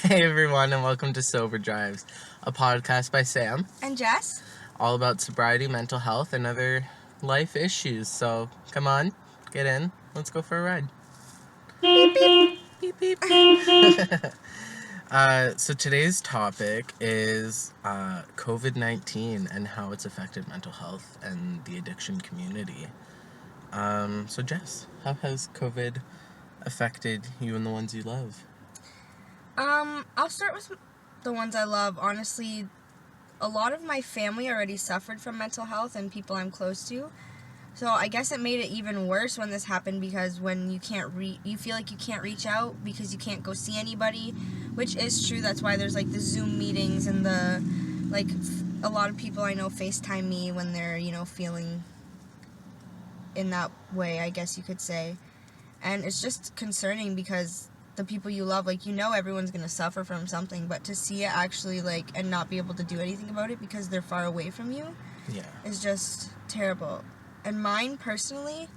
Hey everyone, and welcome to Sober Drives, a podcast by Sam, And Jess? all about sobriety, mental health, and other life issues. So come on, get in, let's go for a ride. Beep, beep. Beep beep. So today's topic is COVID-19 and how it's affected mental health and the addiction community. So Jess, how has COVID affected you and the ones you love? I'll start with the ones I love. Honestly, a lot of my family already suffered from mental health and people I'm close to. So I guess it made it even worse when this happened because when you can't you feel like you can't reach out because you can't go see anybody, which is true. That's why there's like the Zoom meetings and a lot of people I know FaceTime me when they're, feeling in that way, I guess you could say. And it's just concerning because the people you love, everyone's going to suffer from something, but to see it actually, and not be able to do anything about it because they're far away from you is just terrible. And mine, personally,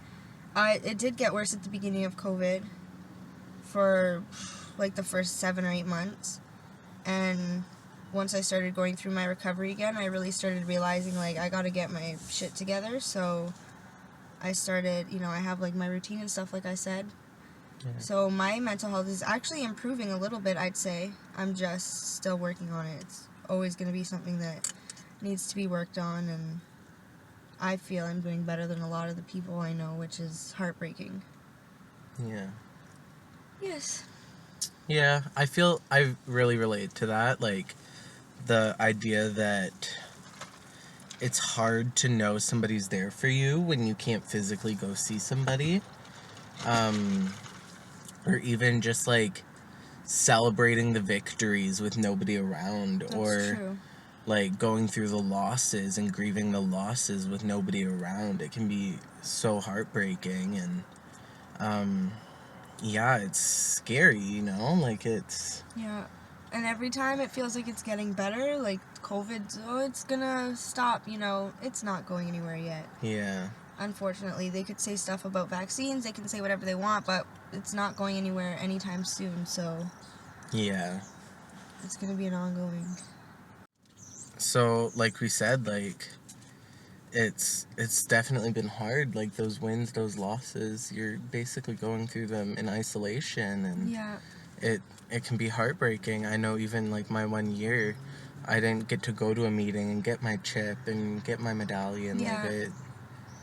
it did get worse at the beginning of COVID for, the first 7 or 8 months. And once I started going through my recovery again, I really started realizing, I got to get my shit together, so I started, I have, my routine and stuff, like I said. Yeah. So my mental health is actually improving a little bit, I'd say. I'm just still working on it. It's always going to be something that needs to be worked on, and I feel I'm doing better than a lot of the people I know, which is heartbreaking. Yeah. Yes. Yeah, I feel I really relate to that, the idea that it's hard to know somebody's there for you when you can't physically go see somebody. Or even just celebrating the victories with nobody around. That's or true. Going through the losses and grieving the losses with nobody around. It can be so heartbreaking, and yeah, it's scary, it's... Yeah. And every time it feels like it's getting better, COVID, it's gonna stop, it's not going anywhere yet. Yeah. Unfortunately, they could say stuff about vaccines, they can say whatever they want, but it's not going anywhere anytime soon, so... Yeah. It's gonna be an ongoing... So, like we said, it's definitely been hard. Those wins, those losses, you're basically going through them in isolation, and yeah, it can be heartbreaking. I know even my 1 year, I didn't get to go to a meeting and get my chip and get my medallion. Yeah.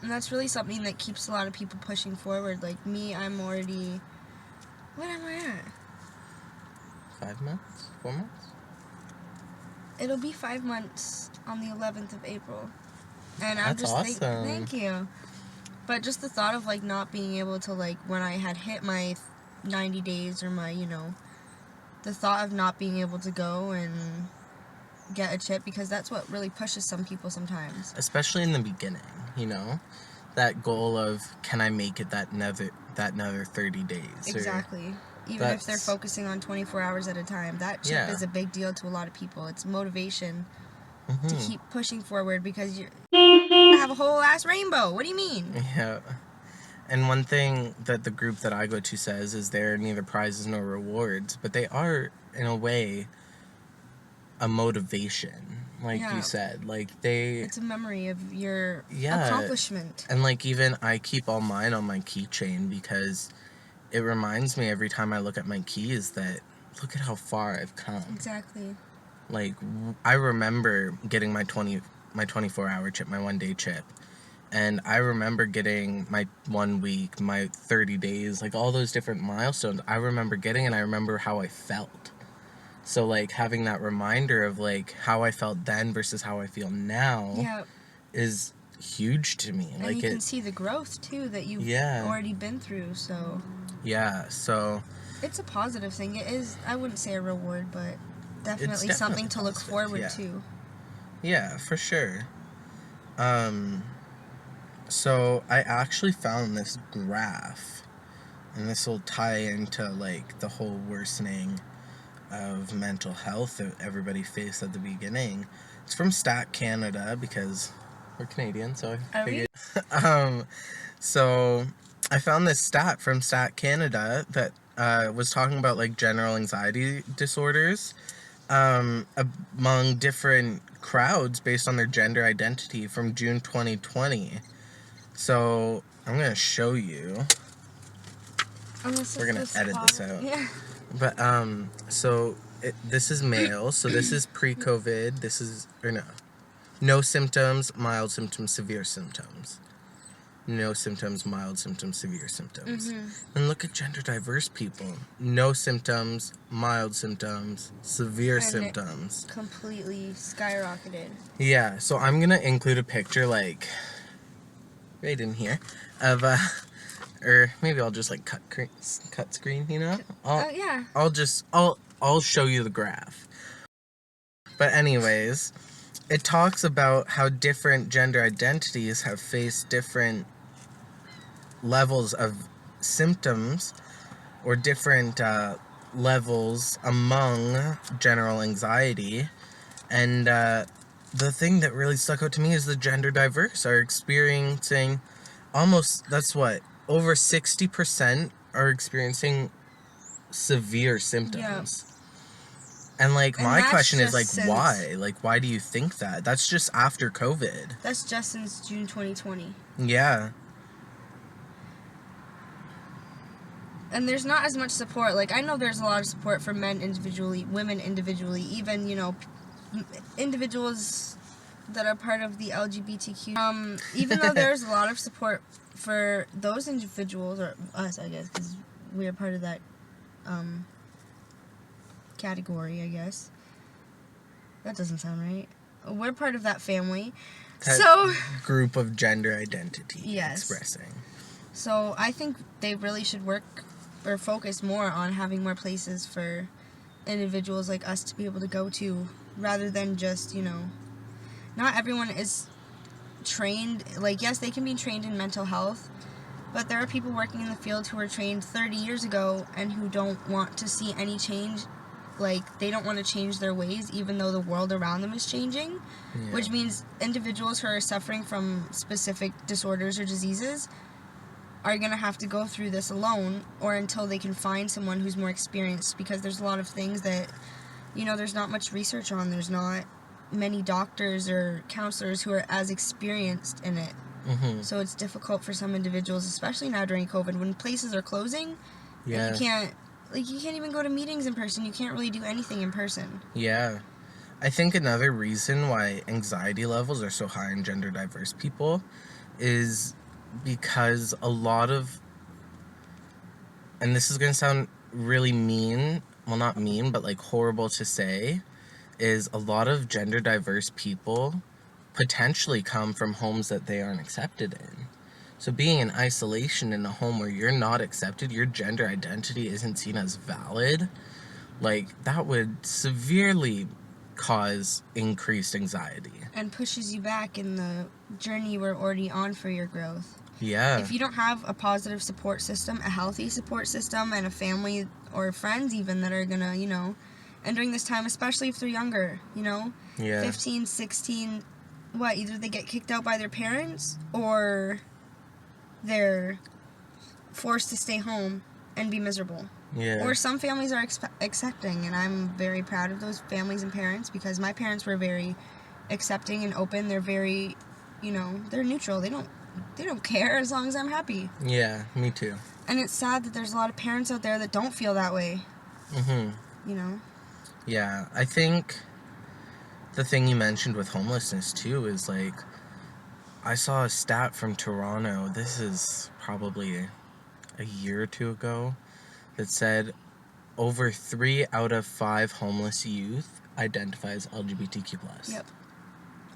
And that's really something that keeps a lot of people pushing forward. Like me, I'm already... What am I at? 5 months? 4 months? It'll be 5 months on the 11th of April. And I'm That's just awesome. Thank you. But just the thought of not being able to when I had hit my 90 days or my, the thought of not being able to go and get a chip, because that's what really pushes some people sometimes. Especially in the beginning, that goal of, can I make it that another 30 days? Exactly. Even if they're focusing on 24 hours at a time, that chip is a big deal to a lot of people. It's motivation to keep pushing forward, because you have a whole ass rainbow. What do you mean? Yeah. And one thing that the group that I go to says is there are neither prizes nor rewards, but they are, in a way, a motivation. You said, it's a memory of your accomplishment. And even I keep all mine on my keychain, because it reminds me every time I look at my keys that, look at how far I've come. Exactly. I remember getting my 24-hour chip, my 1-day chip. And I remember getting my 1 week, my 30 days, all those different milestones. I remember getting, and I remember how I felt. So, having that reminder of, how I felt then versus how I feel now is huge to me. And you can see the growth, too, that you've already been through, so... Yeah, so... It's a positive thing. It is, I wouldn't say a reward, but definitely something to look forward to. Yeah, for sure. So I actually found this graph, and this will tie into, the whole worsening of mental health that everybody faced at the beginning. It's from Stat Canada, because we're Canadian, so I figured. So I found this stat from Stat Canada that was talking about like general anxiety disorders among different crowds based on their gender identity from June 2020. So I'm gonna show you. We're gonna edit this out. Yeah. But so this is male. So this is pre-COVID. This is no symptoms, mild symptoms, severe symptoms. No symptoms, mild symptoms, severe symptoms. And look at gender diverse people. No symptoms, mild symptoms, severe symptoms. Completely skyrocketed. Yeah, so I'm gonna include a picture like right in here of or maybe I'll just like cut screen, you know? Yeah. I'll show you the graph. But anyways, it talks about how different gender identities have faced different levels of symptoms or different levels among general anxiety. And the thing that really stuck out to me is the gender diverse are experiencing over 60% are experiencing severe symptoms. And my question is why? Why do you think that? That's just after COVID. That's just since June 2020. Yeah. And there's not as much support. I know there's a lot of support for men individually, women individually, even, individuals that are part of the LGBTQ. Even though there's a lot of support for those individuals, or us, I guess, because we are part of that category, I guess. That doesn't sound right. We're part of that family. That group of gender identity expressing. So I think they really should work or focus more on having more places for individuals like us to be able to go to, rather than just, not everyone is trained. Yes, they can be trained in mental health, but there are people working in the field who were trained 30 years ago and who don't want to see any change. They don't want to change their ways, even though the world around them is changing, which means individuals who are suffering from specific disorders or diseases are going to have to go through this alone, or until they can find someone who's more experienced, because there's a lot of things that, there's not much research on. There's not many doctors or counselors who are as experienced in it. So it's difficult for some individuals, especially now during COVID, when places are closing, and you can't even go to meetings in person. You can't really do anything in person. Yeah. I think another reason why anxiety levels are so high in gender diverse people is because a lot of, and this is going to sound really mean, well, not mean, but horrible to say, is a lot of gender diverse people potentially come from homes that they aren't accepted in. So being in isolation in a home where you're not accepted, your gender identity isn't seen as valid, that would severely cause increased anxiety. And pushes you back in the journey you were already on for your growth. Yeah. If you don't have a positive support system, a healthy support system, and a family or friends even that are going to, and during this time, especially if they're younger, 15, 16, either they get kicked out by their parents, or they're forced to stay home and be miserable. Yeah. Or some families are accepting, and I'm very proud of those families and parents, because my parents were very accepting and open. They're very, they're neutral. They don't care as long as I'm happy. Yeah, me too. And it's sad that there's a lot of parents out there that don't feel that way. Yeah, I think the thing you mentioned with homelessness too is I saw a stat from Toronto, this is probably a year or two ago, that said over 3 out of 5 homeless youth identify as LGBTQ+. Yep.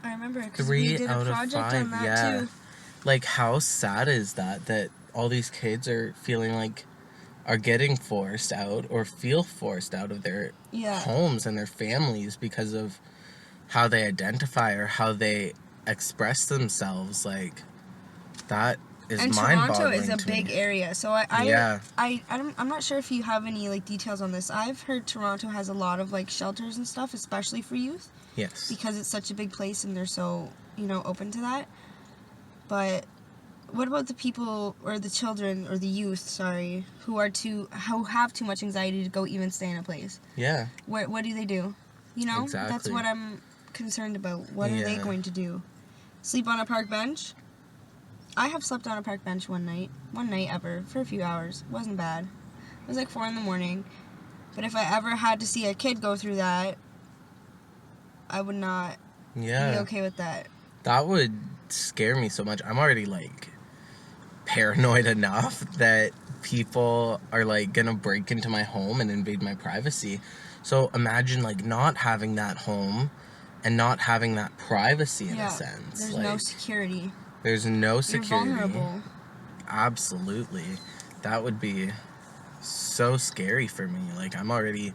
I remember, because we did a project on that too. How sad is that all these kids are feeling are getting forced out or feel forced out of their homes and their families because of how they identify or how they express themselves. That is mind-boggling. And Toronto is a big area, so I'm not sure if you have any details on this. I've heard Toronto has a lot of shelters and stuff, especially for youth. Yes. Because it's such a big place and they're so open to that. But what about the people or the children or the youth, sorry, who have too much anxiety to go even stay in a place? Yeah. What do they do? You know? Exactly. That's what I'm concerned about. What are they going to do? Sleep on a park bench? I have slept on a park bench one night ever, for a few hours. Wasn't bad. It was like 4 a.m. But if I ever had to see a kid go through that, I would not be okay with that. That would scare me so much. I'm already, like, paranoid enough that people are, like, gonna break into my home and invade my privacy. So imagine, like, not having that home and not having that privacy in a sense. There's like, no security. There's no security. You're vulnerable. Absolutely. That would be so scary for me. Like, I'm already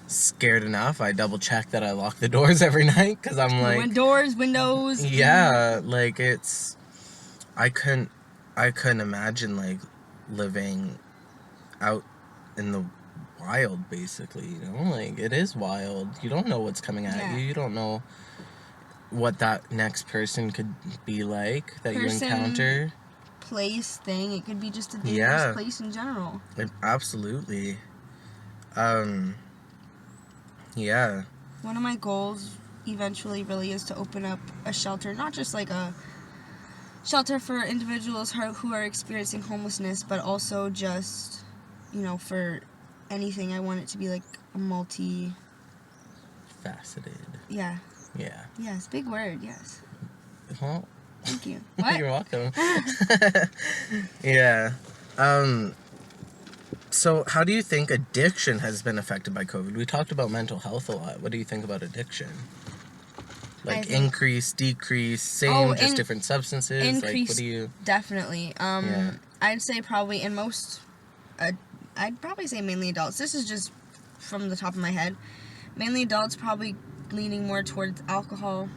scared enough. I double check that I lock the doors every night because I'm like... Doors, windows. Yeah, like, it's... I couldn't imagine, like, living out in the wild, basically, you know? Like, it is wild. You don't know what's coming at you. You don't know what that next person could be like that you encounter. Place, thing. It could be just a dangerous place in general. Absolutely. Yeah. One of my goals eventually really is to open up a shelter, not just like a shelter for individuals who are experiencing homelessness, but also just, you know, for anything. I want it to be like a faceted. Yeah. Yeah. Yes, big word, yes. Well, thank you. What? You're welcome. Yeah. So how do you think addiction has been affected by COVID? We talked about mental health a lot. What do you think about addiction? Like increase, decrease, same, just different substances? Increase, like, what do you... Definitely. I'd say probably in most... I'd probably say mainly adults. This is just from the top of my head. Mainly adults, probably leaning more towards alcohol.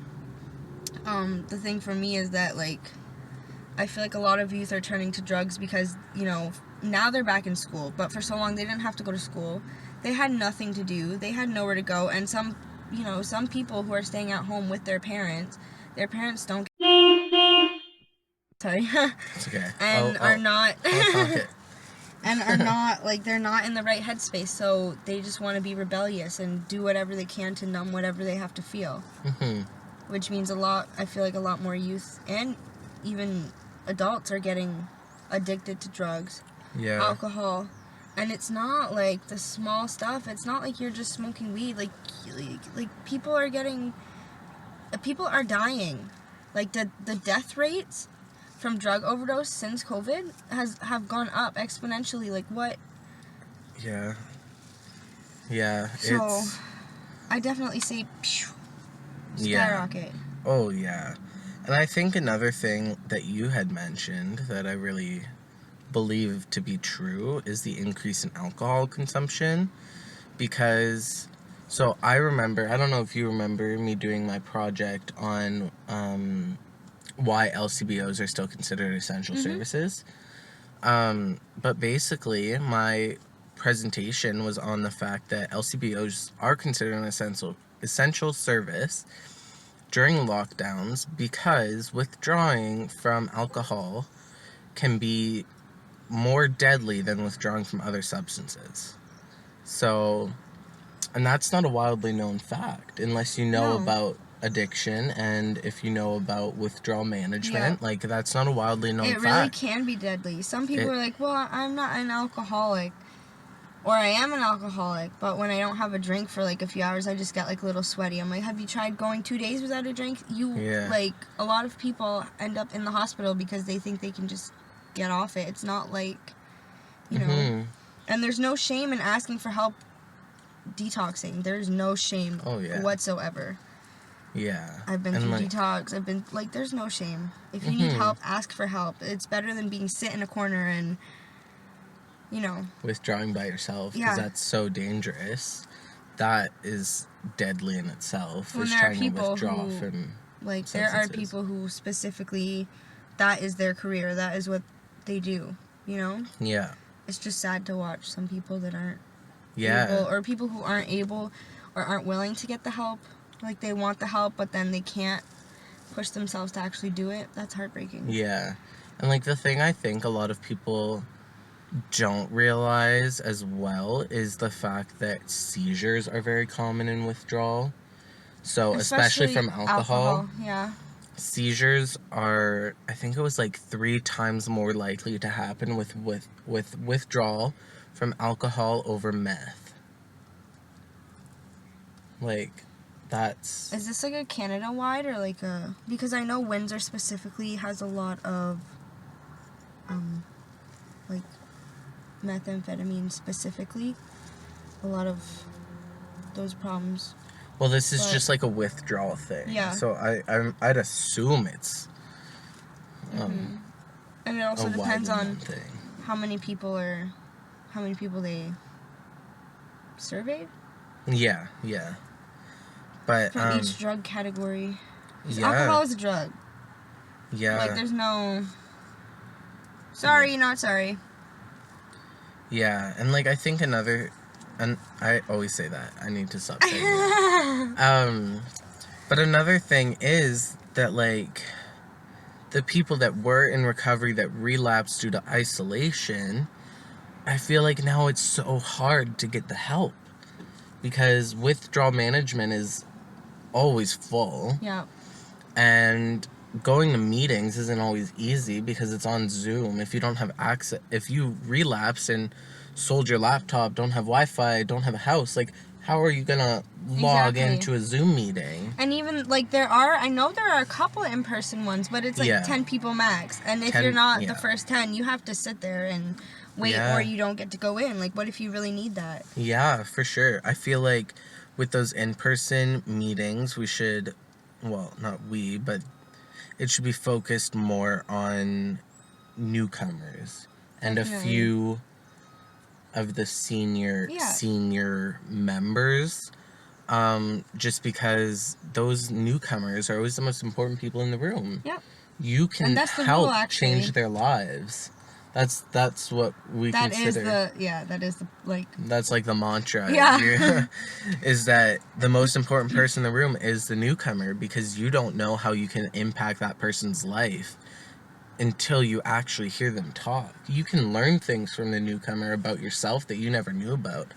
The thing for me is that, like, I feel like a lot of youth are turning to drugs because, you know, now they're back in school, but for so long they didn't have to go to school. They had nothing to do. They had nowhere to go, and some people who are staying at home with their parents don't... Sorry. It's okay. And are not... and are not, like, they're not in the right headspace, so they just want to be rebellious and do whatever they can to numb whatever they have to feel. Mm-hmm. Which means I feel like a lot more youth and even adults are getting addicted to drugs, alcohol, and it's not like the small stuff. It's not like you're just smoking weed. Like people are dying. Like the death rates from drug overdose since COVID have gone up exponentially. Like what? Yeah. So I definitely say skyrocket. Oh yeah. And I think another thing that you had mentioned that I really believe to be true is the increase in alcohol consumption. Because, so I remember, I don't know if you remember me doing my project on why LCBOs are still considered essential services. But basically, my presentation was on the fact that LCBOs are considered an essential service during lockdowns because withdrawing from alcohol can be more deadly than withdrawing from other substances. So, and that's not a wildly known fact unless you know about addiction and if you know about withdrawal management. Like, that's not a wildly known fact. It really can be deadly. Some people are like, well, I'm not an alcoholic. Or I am an alcoholic, but when I don't have a drink for like a few hours, I just get like a little sweaty. I'm like, have you tried going 2 days without a drink? Like, a lot of people end up in the hospital because they think they can just get off it. It's not like, you know. And there's no shame in asking for help detoxing. There's no shame whatsoever. Yeah. I've been through detox. I've been, like, there's no shame. If you need help, ask for help. It's better than being sit in a corner and, you know, withdrawing by yourself, because that's so dangerous. That is deadly in itself. When there are people who, like, there are people who specifically, that is their career. That is what they do, you know? Yeah. It's just sad to watch some people that aren't able, or people who aren't able or aren't willing to get the help. Like, they want the help, but then they can't push themselves to actually do it. That's heartbreaking. Yeah. And, like, the thing I think a lot of people don't realize as well is the fact that seizures are very common in withdrawal. So, especially from alcohol, yeah. seizures are, I think it was like 3 times more likely to happen with withdrawal from alcohol over meth. Like, that's... Is this like a Canada-wide or like a... Because I know Windsor specifically has a lot of, like, methamphetamine specifically. A lot of those problems. Well, this is just like a withdrawal thing. Yeah. So I'd assume it's And it also a depends widely on known thing. how many people they surveyed Yeah. But from each drug category. 'Cause yeah. alcohol is a drug. Yeah. Like, there's no sorry, not sorry. Yeah, and like I think another, and I always say that, I need to stop saying that. But another thing is that, like, the people that were in recovery that relapsed due to isolation, I feel like now it's so hard to get the help because withdrawal management is always full. Yeah. And going to meetings isn't always easy because it's on Zoom. If you don't have access, if you relapse and sold your laptop, don't have Wi-Fi, don't have a house, like, how are you gonna log into a Zoom meeting? And even, like, I know there are a couple in-person ones, but it's like 10 people max. And if you're not the first 10, you have to sit there and wait, or you don't get to go in. Like, what if you really need that? Yeah, for sure. I feel like with those in-person meetings, we should, well, not we, but it should be focused more on newcomers and a few of the senior members, just because those newcomers are always the most important people in the room. Yep. You can help change their lives. That's what we consider. That's like the mantra. Yeah. Is that the most important person in the room is the newcomer, because you don't know how you can impact that person's life until you actually hear them talk. You can learn things from the newcomer about yourself that you never knew about.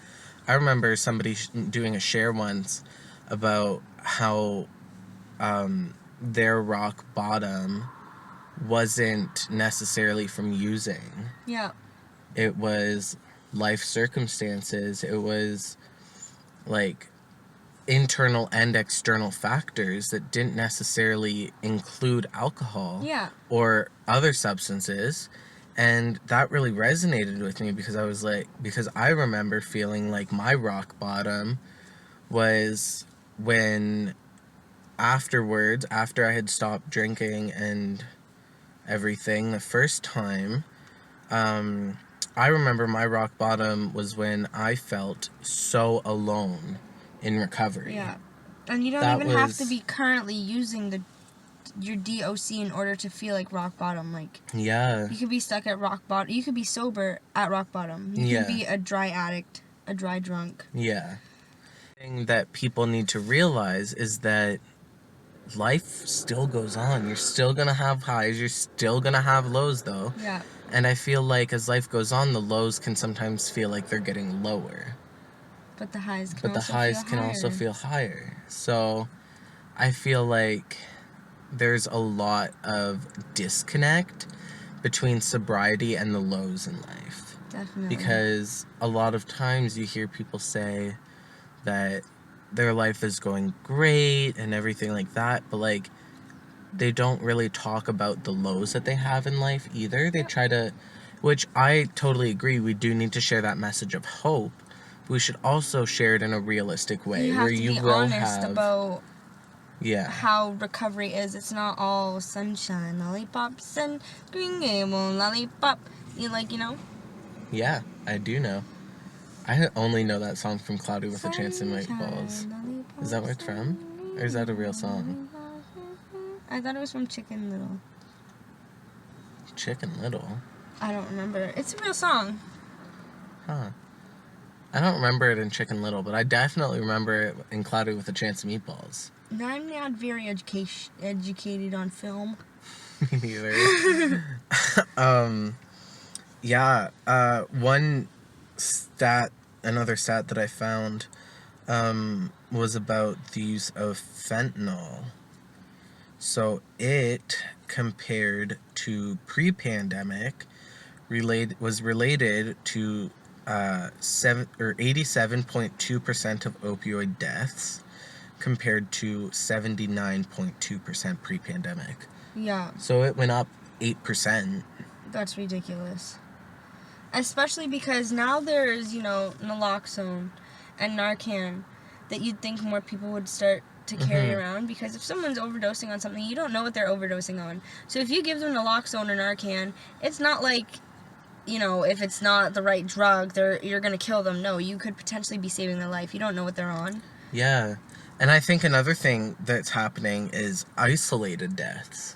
I remember somebody doing a share once about how their rock bottom wasn't necessarily from using. Yeah. It was life circumstances. It was like internal and external factors that didn't necessarily include alcohol or other substances. And that really resonated with me because I remember feeling like my rock bottom was when afterwards, after I had stopped drinking and everything the first time, I remember my rock bottom was when I felt so alone in recovery. Yeah. And you don't have to be currently using your DOC in order to feel like rock bottom. Like, yeah. You could be stuck at rock bottom. You could be sober at rock bottom. You could be a dry addict, a dry drunk. Yeah. The thing that people need to realize is that life still goes on. You're still gonna have highs. You're still gonna have lows, though. Yeah. And I feel like as life goes on, the lows can sometimes feel like they're getting lower. But the highs can also feel higher. So I feel like there's a lot of disconnect between sobriety and the lows in life. Definitely. Because a lot of times you hear people say that their life is going great and everything like that, but like they don't really talk about the lows that they have in life either. They try to, which I totally agree, we do need to share that message of hope. We should also share it in a realistic way where you will have... You have to be honest about how recovery is. It's not all sunshine, lollipops, and green gables, lollipop. You know? Yeah, I do know. I only know that song from Cloudy with a Chance of Meatballs. Is that where it's from? Or is that a real song? I thought it was from Chicken Little. Chicken Little? I don't remember. It's a real song. Huh. I don't remember it in Chicken Little, but I definitely remember it in Cloudy with a Chance of Meatballs. No, I'm not very educated on film. Me neither. Yeah, another stat that I found, was about the use of fentanyl. So it, compared to pre-pandemic, was related to 87.2% of opioid deaths, compared to 79.2% pre-pandemic. Yeah, So it went up 8%. that's ridiculous. Especially because now there's, naloxone and Narcan that you'd think more people would start to carry around, because if someone's overdosing on something, you don't know what they're overdosing on. So if you give them naloxone or Narcan, it's not like, if it's not the right drug, you're going to kill them. No, you could potentially be saving their life. You don't know what they're on. Yeah. And I think another thing that's happening is isolated deaths.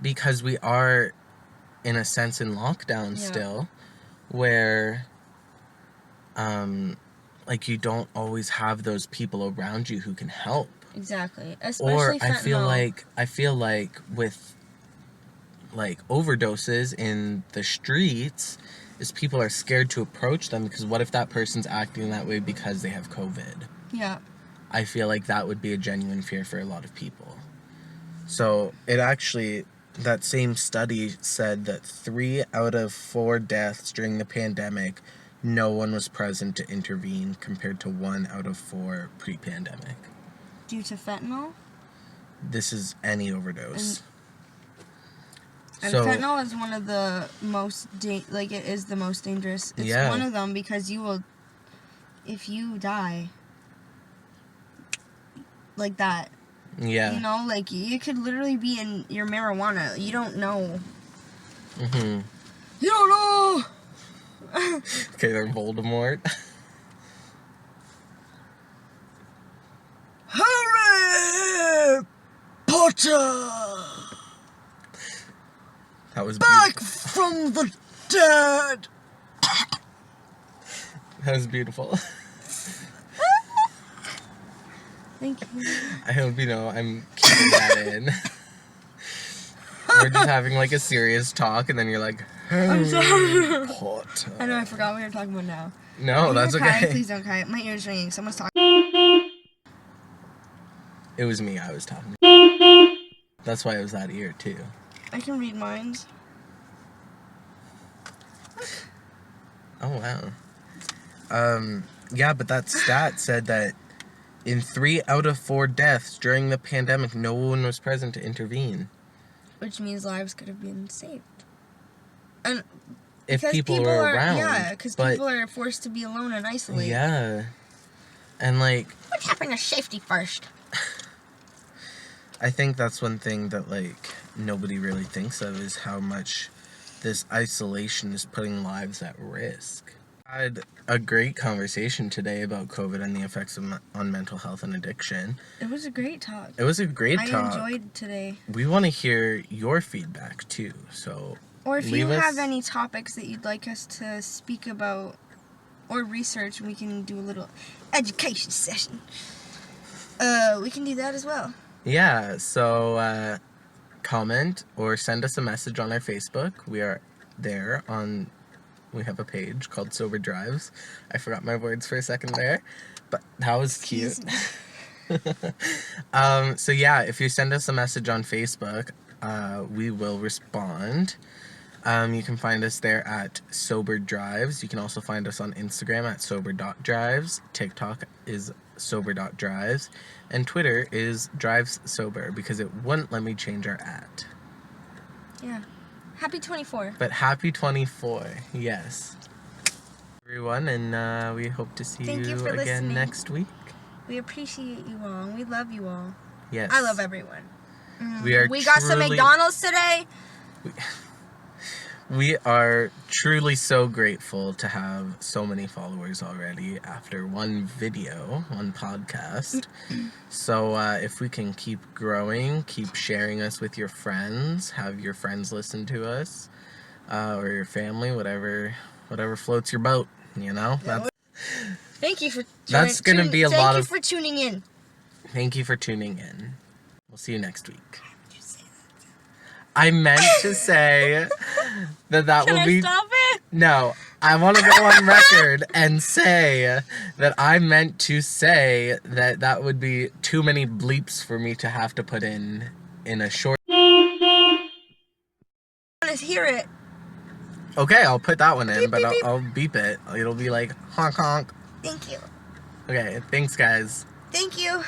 Because we are, in a sense, in lockdown still, where, you don't always have those people around you who can help. Exactly. Especially Or fentanyl. I feel like with, overdoses in the streets, is people are scared to approach them, because what if that person's acting that way because they have COVID? Yeah. I feel like that would be a genuine fear for a lot of people. So that same study said that 3 out of 4 deaths during the pandemic, no one was present to intervene, compared to 1 out of 4 pre-pandemic. Due to fentanyl? This is any overdose. And fentanyl is one of the most, it is the most dangerous. It's one of them, because if you die like that, you could literally be in your marijuana. You don't know. Mm-hmm. You don't know! Okay, they're Voldemort. Harry Potter! That was back from the dead! That was beautiful. Thank you. I hope I'm keeping that in. We're just having a serious talk, and then you're like, I'm sorry. Potter. I know, I forgot what we were talking about now. No, that's okay. Cry? Please don't cry. My ear's ringing. Someone's talking. It was me I was talking. That's why it was that ear, too. I can read minds. Oh, wow. Yeah, but that stat said that in 3 out of 4 deaths during the pandemic, no one was present to intervene. Which means lives could have been saved. And if people were around. Yeah, because people are forced to be alone and isolated. Yeah. And what happened to safety first? I think that's one thing that nobody really thinks of, is how much this isolation is putting lives at risk. I had a great conversation today about COVID and the effects on mental health and addiction. It was a great talk. It was a great talk. I enjoyed today. We want to hear your feedback too, so or if you have any topics that you'd like us to speak about or research, we can do a little education session. We can do that as well. Yeah, so comment or send us a message on our Facebook. We are there we have a page called Sober Drives. I forgot my words for a second there, but that was cute. So yeah, if you send us a message on Facebook, we will respond. You can find us there at Sober Drives. You can also find us on Instagram at sober.drives. TikTok is sober.drives. And Twitter is drivessober, because it wouldn't let me change our @ Yeah. Happy 24. But happy 24, yes. Everyone, and we hope to see you again listening. Next week. We appreciate you all. We love you all. Yes. I love everyone. We got some McDonald's today. We are truly so grateful to have so many followers already after one video, one podcast. So if we can keep growing, keep sharing us with your friends, have your friends listen to us, or your family, whatever floats your boat, Thank you for that's gonna be a lot of. Thank you for tuning in. Thank you for tuning in. We'll see you next week. I meant to say that Can would I be... stop it? No, I want to go on record and say that I meant to say that would be too many bleeps for me to have to put in a short... Let's hear it. Okay, I'll put that one in, Beep, but beep, beep. I'll beep it. It'll be like honk honk. Thank you. Okay, thanks guys. Thank you.